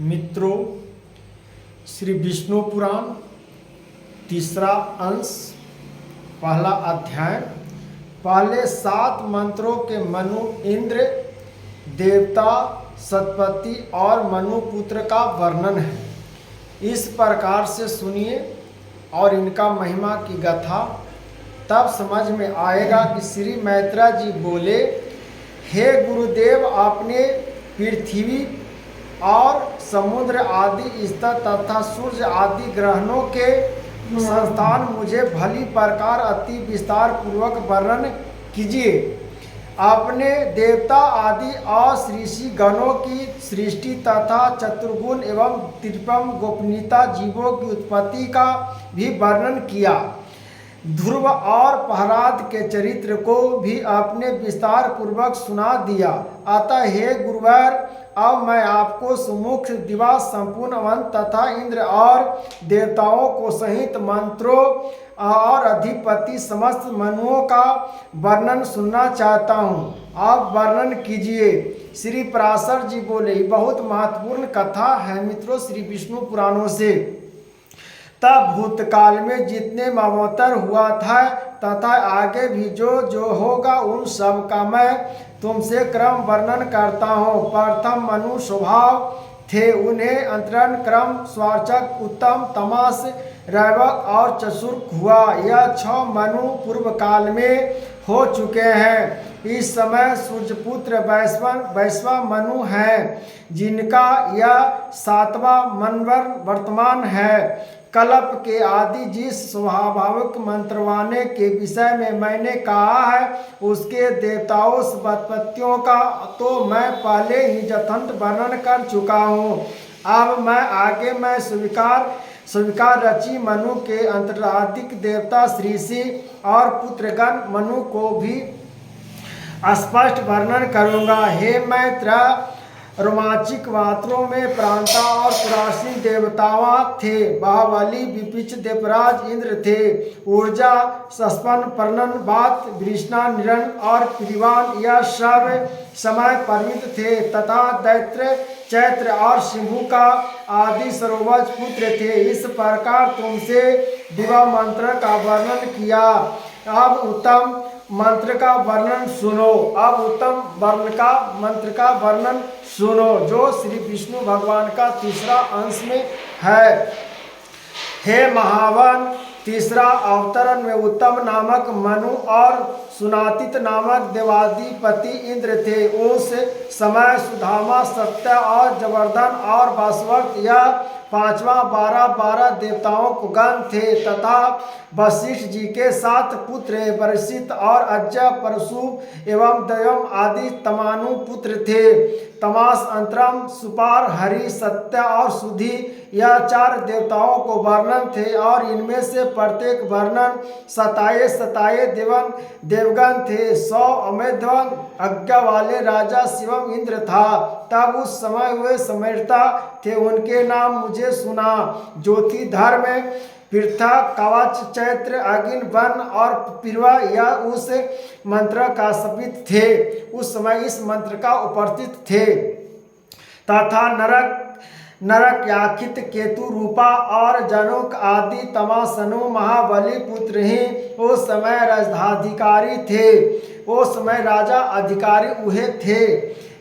मित्रों, श्री विष्णु पुराण तीसरा अंश पहला अध्याय। पहले 7 मंत्रों के मनु, इंद्र, देवता, सतपति और मनुपुत्र का वर्णन है। इस प्रकार से सुनिए और इनका महिमा की गाथा, तब समझ में आएगा कि श्री मैत्रेय जी बोले, हे गुरुदेव, आपने पृथ्वी और समुद्र आदि स्तर तथा सूर्य आदि ग्रहणों के संस्थान मुझे भली प्रकार अति विस्तार पूर्वक वर्णन कीजिए। आपने देवता आदि और ऋषि गणों की सृष्टि तथा चतुर्गुण एवं त्रिपम गोपनीयता जीवों की उत्पत्ति का भी वर्णन किया। ध्रुव और प्रहलाद के चरित्र को भी आपने विस्तार पूर्वक सुना दिया। अतः हे गुरुवर, अब मैं आपको सुमुख दिवा संपूर्ण वन तथा इंद्र और देवताओं को सहित मंत्रों और अधिपति समस्त मनुओं का वर्णन सुनना चाहता हूँ। आप वर्णन कीजिए। श्री पराशर जी बोले, बहुत महत्वपूर्ण कथा है मित्रों श्री विष्णु पुराणों से। तब भूतकाल में जितने मवोत्तर हुआ था तथा आगे भी जो जो होगा उन सब का मैं तुमसे क्रम वर्णन करता हूँ। प्रथम मनु स्वभाव थे, उन्हें अंतरण क्रम स्वार्चक, उत्तम, तमस, रैवक और चतुर्क हुआ। यह 6 मनु पूर्व काल में हो चुके हैं। इस समय सूर्यपुत्र वैश्वा मनु है, जिनका यह 7वां मनवर वर्तमान है। कल्प के आदि जिस स्वाभाविक मंत्रवाने के विषय में मैंने कहा है, उसके देवताओं उत्पत्तियों का तो मैं पहले ही यथार्थ वर्णन कर चुका हूँ। अब मैं आगे स्वीकार रचि मनु के अंतराधिक देवता ऋषि और पुत्रगण मनु को भी स्पष्ट वर्णन करूँगा। हे मैत्रेय, रोमांचिक वात्रों में प्रांता और पुरासीन देवतावां थे। बाहुबली, विपिच, देवराज इंद्र थे। ऊर्जा, सस्पन, पर्णन, बात, वृष्णा, निरण और प्रिवान, यह सब समय परिमित थे तथा दैत्र, चैत्र और सिंहु का आदि सर्वज पुत्र थे। इस प्रकार तुमसे दिवा मंत्र का वर्णन किया। अब उत्तम मंत्र का वर्णन सुनो। मंत्र का वर्णन सुनो, जो श्री विष्णु भगवान का तीसरा अंश में है। हे महावन, तीसरा अवतरण में उत्तम नामक मनु और सुनातित नामक देवाधिपति इंद्र थे। उस समय सुधामा, सत्य और जवर्धन और वासवर्त, यह 5वां 12 देवताओं को गण थे तथा वशिष्ठ जी के 7 पुत्र वरिष्ठ और अज्ञा, परशु एवं दयम आदि तमानु पुत्र थे। तमास, अंतरम, सुपार, हरि, सत्य और सुधि, यह 4 देवताओं को वर्णन थे और इनमें से प्रत्येक वर्णन 27 देवगण थे। 100 अमेध्वन आज्ञा वाले राजा शिवम इंद्र था। तब उस समय वे समर्था थे, उनके नाम मुझे सुना। ज्योति, धर्म, पृथा, कवच, चैत्र, अग्नि, वन और पिरवा, यह उस मंत्र का सपित थे। उस समय इस मंत्र का उपस्थित थे तथा नरक याखित, केतु, रूपा और जनुक आदि तमासनु महाबली पुत्र ही उस समय राजाधिकारी थे। उस समय राजा अधिकारी उहे थे।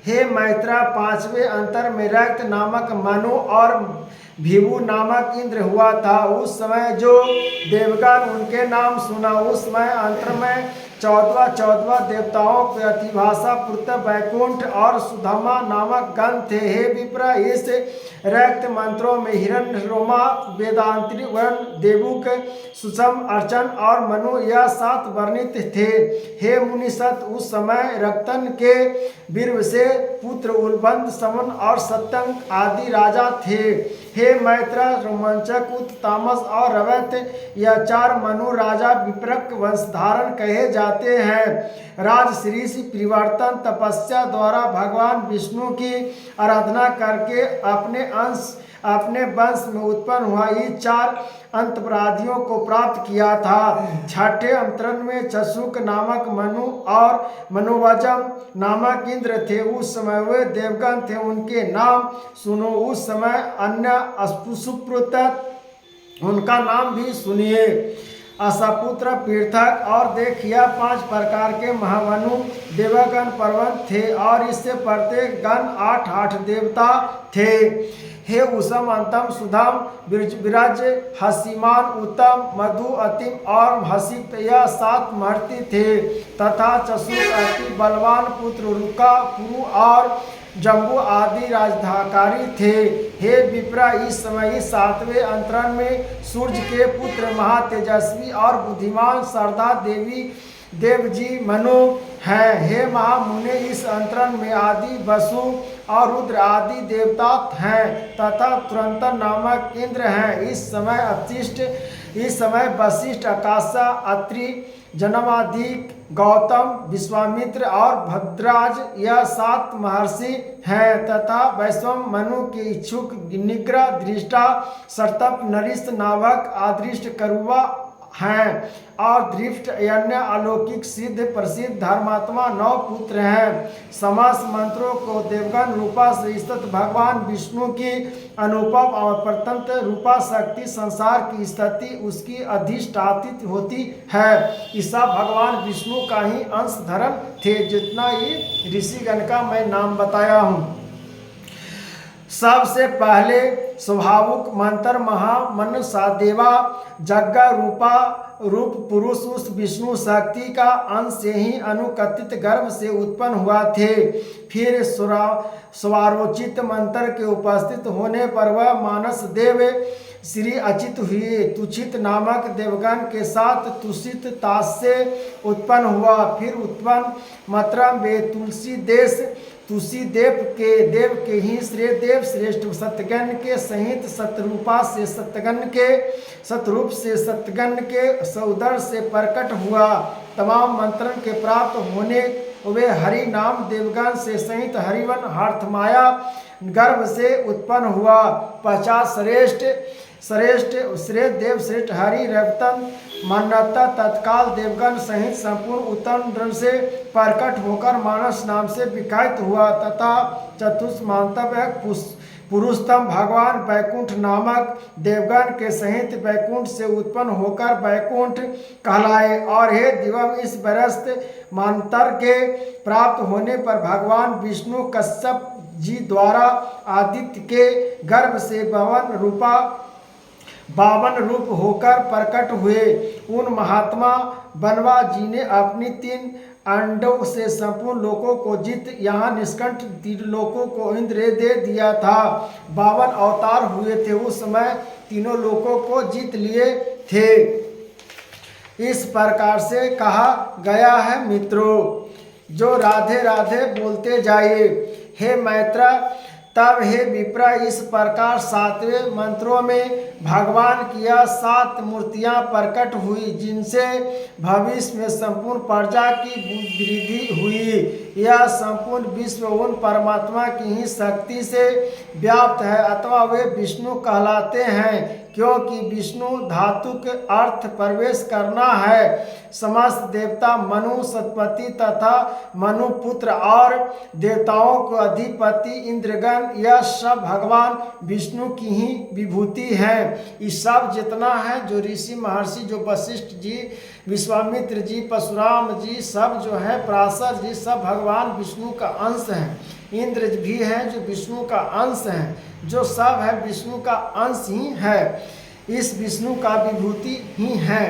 हे मैत्रेय, 5वें अंतर में रक्त नामक मनु और भिभु नामक इंद्र हुआ था। उस समय जो देवगण उनके नाम सुना, उस समय अंतर में 14 देवताओं के अतिभाषा पुत्र वैकुंठ और सुधमा नामक गण थे। हे विप्र, इस रक्त मंत्रों में हिरण्य, रोमा, वेदांतरी, वर्ण, देवुक, सुषम, अर्चन और मनु, यह 7 वर्णित थे। हे मुनिसत, उस समय रक्तन के वीर से पुत्र उल्बंध, समन और सत्यंग आदि राजा थे। हे मैत्रेय, रोमांचक, उत, तामस और रवैत, यह 4 मनु राजा विप्रक वंशधारण कहे जाते हैं। राजऋषि परिवर्तन तपस्या द्वारा भगवान विष्णु की आराधना करके अपने वंश में उत्पन्न हुआ ही 4 अंतराधियों को प्राप्त किया था। छठे अंतरण में चक्षुक नामक मनु और मनोवजम नामक इंद्र थे। उस समय वे देवगण थे, उनके नाम सुनो। उस समय अन्य सुपुत्र, उनका नाम भी सुनिए। असापुत्र, पृथक और देखिया 5 प्रकार के महामनु देवगण पर्वत थे और इससे प्रत्येक गण 8 देवता थे। हे उसम, अंतम, सुधम, विरज, हसीमान, उत्तम, मधु, अतिम और हसित, यह 7 महर्षि थे तथा चसुर अति बलवान पुत्र रुका, पुरु और जम्बू आदि राजधाकारी थे। हे विप्रा, इस समय इस 7वें अंतरण में सूर्य के पुत्र महातेजस्वी और बुद्धिमान शारदा देवजी मनु हैं। हे महामुने, इस अंतरण में आदि वसु और रुद्र आदि देवता हैं तथा तुरंत नामक इंद्र हैं। इस समय वशिष्ठ, आकाशा, अत्रि, जनमादिक, गौतम, विश्वामित्र और भद्राज, यह 7 महर्षि हैं तथा वैश्व मनु के इच्छुक, निग्रह, दृष्टा, सर्तप, नरिष्ठ, नाभक, आदृष्ट, करुवा हैं और दृष्ट, अन्य, अलौकिक, सिद्ध, प्रसिद्ध, धर्मात्मा 9 पुत्र हैं। समस्त मंत्रों को देवगण रूपा से स्थित भगवान विष्णु की अनुपम और प्रतंत्र रूपा शक्ति संसार की स्थिति उसकी अधिष्ठातित होती है। ईसा भगवान विष्णु का ही अंश धर्म थे। जितना ही ऋषिगण का मैं नाम बताया हूँ। सबसे पहले स्वाभाविक मंत्र महामन सादेवा जग्गा रूप पुरुष उस विष्णु शक्ति का अंश से ही अनुकथित गर्भ से उत्पन्न हुआ थे। फिर स्वारोचित मंत्र के उपस्थित होने पर वह मानस देव श्री अचित हुए। तुचित नामक देवगण के साथ तुषित ताश से उत्पन्न हुआ। फिर उत्पन्न मत्रम वे तुलसी देव के ही देव श्रेष्ठ सत्यगण के सहित सतरूपा से सतरूप से सत्यगण के सौदर से प्रकट हुआ। तमाम मंत्रण के प्राप्त होने वे हरि नाम देवगण से सहित हरिवन हार्थमाया गर्भ से उत्पन्न हुआ। 50 श्रेष्ठ देव श्रेष्ठ हरि रवतन मान्यता तत्काल देवगण सहित संपूर्ण उत्तम से प्रकट होकर मानस नाम से विख्यात हुआ तथा चतुष्मांतव्य पुरुषतम भगवान वैकुंठ नामक देवगण के सहित वैकुंठ से उत्पन्न होकर वैकुंठ कहलाए। और हे दिवम, इस बरस्त मांतर के प्राप्त होने पर भगवान विष्णु कश्यप जी द्वारा आदित्य के गर्भ से 52 रूप होकर प्रकट हुए। उन महात्मा बनवा जी ने अपनी 3 अंडों से संपूर्ण लोकों को जीत यहाँ निष्कंठ लोकों को इंद्र दे दिया था। 52 अवतार हुए थे, उस समय तीनों लोकों को जीत लिए थे। इस प्रकार से कहा गया है मित्रों, जो राधे राधे बोलते जाइए। हे मैत्रा, तब हे विप्रा, इस प्रकार 7वें मंत्रों में भगवान की यह 7 मूर्तियां प्रकट हुई जिनसे भविष्य में संपूर्ण प्रजा की वृद्धि हुई। यह संपूर्ण विश्व उन परमात्मा की ही शक्ति से व्याप्त है अथवा वे विष्णु कहलाते हैं, क्योंकि विष्णु धातु के अर्थ प्रवेश करना है। समस्त देवता मनु सतपति तथा मनु पुत्र और देवताओं को अधिपति इंद्रगण, यह सब भगवान विष्णु की ही विभूति है। ये सब जितना है जो ऋषि महर्षि, जो वशिष्ठ जी, विश्वामित्र जी, परशुराम जी, सब जो है पराशर जी, सब भगवान विष्णु का अंश हैं। इंद्र भी हैं जो विष्णु का अंश हैं, जो सब है विष्णु का अंश ही है, इस विष्णु का विभूति ही है।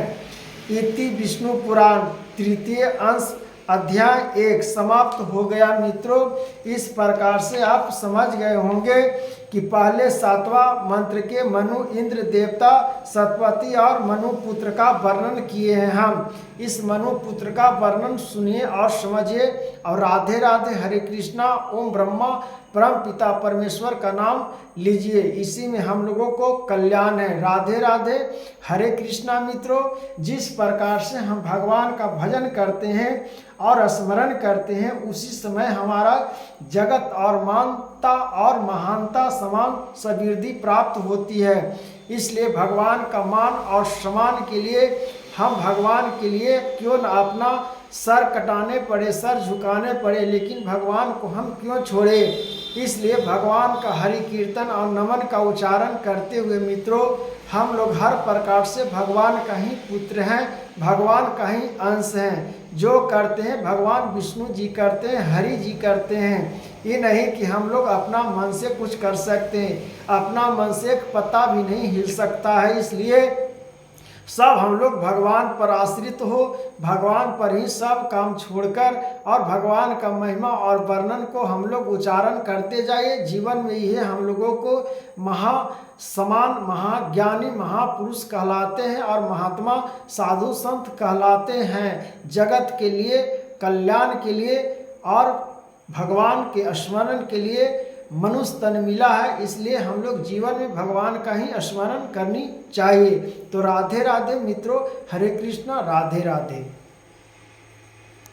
इति विष्णु पुराण 3 अंश अध्याय 1 समाप्त हो गया। मित्रों, इस प्रकार से आप समझ गए होंगे कि पहले 7वां मंत्र के मनु इंद्र देवता सतपति और मनु पुत्र का वर्णन किए हैं। हम इस मनु पुत्र का वर्णन सुनिए और समझिए। और राधे राधे, हरे कृष्णा। ओम ब्रह्मा परम पिता परमेश्वर का नाम लीजिए, इसी में हम लोगों को कल्याण है। राधे राधे, हरे कृष्णा मित्रों। जिस प्रकार से हम भगवान का भजन करते हैं और स्मरण करते हैं, उसी समय हमारा जगत और मानता और महानता समान सवृद्धि प्राप्त होती है। इसलिए भगवान का मान और सम्मान के लिए हम भगवान के लिए क्यों न अपना सर कटाने पड़े, सर झुकाने पड़े, लेकिन भगवान को हम क्यों छोड़े। इसलिए भगवान का हरि कीर्तन और नमन का उच्चारण करते हुए मित्रों, हम लोग हर प्रकार से भगवान का ही पुत्र हैं, भगवान का ही अंश हैं। जो करते हैं भगवान विष्णु जी करते हैं, हरि जी करते हैं। ये नहीं कि हम लोग अपना मन से कुछ कर सकते हैं, अपना मन से एक पत्ता भी नहीं हिल सकता है। इसलिए सब हम लोग भगवान पर आश्रित हो, भगवान पर ही सब काम छोड़कर और भगवान का महिमा और वर्णन को हम लोग उच्चारण करते जाइए। जीवन में ये हम लोगों को महासमान, महाज्ञानी, महापुरुष कहलाते हैं और महात्मा साधु संत कहलाते हैं। जगत के लिए, कल्याण के लिए और भगवान के स्मरण के लिए मनुष्य तन मिला है, इसलिए हम लोग जीवन में भगवान का ही स्मरण करनी चाहिए। तो राधे राधे मित्रों, हरे कृष्णा, राधे राधे।